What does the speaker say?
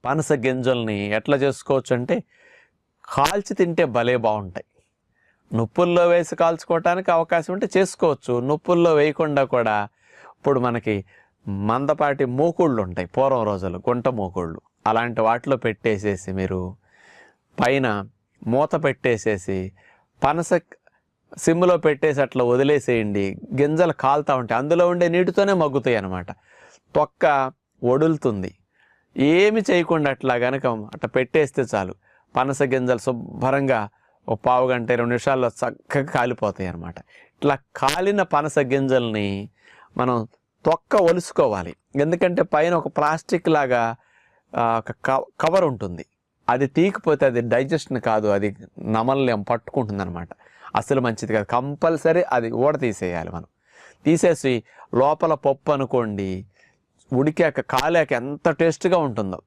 పనస గింజల్ని ఎట్లా చేసుకోవచ్చు అంటే కాల్చి తింటే భలే బాగుంటాయి. నుప్పుల్లో వేసి కాల్చుకోవటానికి అవకాశం ఉంటే చేసుకోవచ్చు. నుప్పుల్లో వేయకుండా కూడా ఇప్పుడు మనకి మందపాటి మూకుళ్ళు ఉంటాయి, పూర్వం రోజులు గుంట మూకుళ్ళు, అలాంటి వాటిలో పెట్టేసేసి మీరు పైన మూత పెట్టేసేసి పనస సిమ్లో పెట్టేసి అట్లా వదిలేసేయండి. గింజలు కాలుతూ ఉంటాయి, అందులో ఉండే నీటితోనే మగ్గుతాయి అన్నమాట. తొక్క వడులుతుంది. ఏమి చేయకుండా అట్లా కనుక అట్లా పెట్టేస్తే చాలు, పనస గింజలు శుభ్రంగా ఒక పావు గంట 20 నిమిషాల్లో చక్కగా కాలిపోతాయి అన్నమాట. ఇట్లా కాలిన పనస గింజల్ని మనం తొక్క ఒలుసుకోవాలి. ఎందుకంటే పైన ఒక ప్లాస్టిక్ లాగా ఒక కవర్ ఉంటుంది, అది తీయకపోతే అది డైజెషన్ కాదు, అది నమల్యం పట్టుకుంటుంది అనమాట. అసలు మంచిది కాదు. కంపల్సరీ అది ఊడ తీసేయాలి. మనం తీసేసి లోపల పప్పు అనుకోండి, ఉడికాక కాలాక ఎంత టేస్ట్గా ఉంటుందో.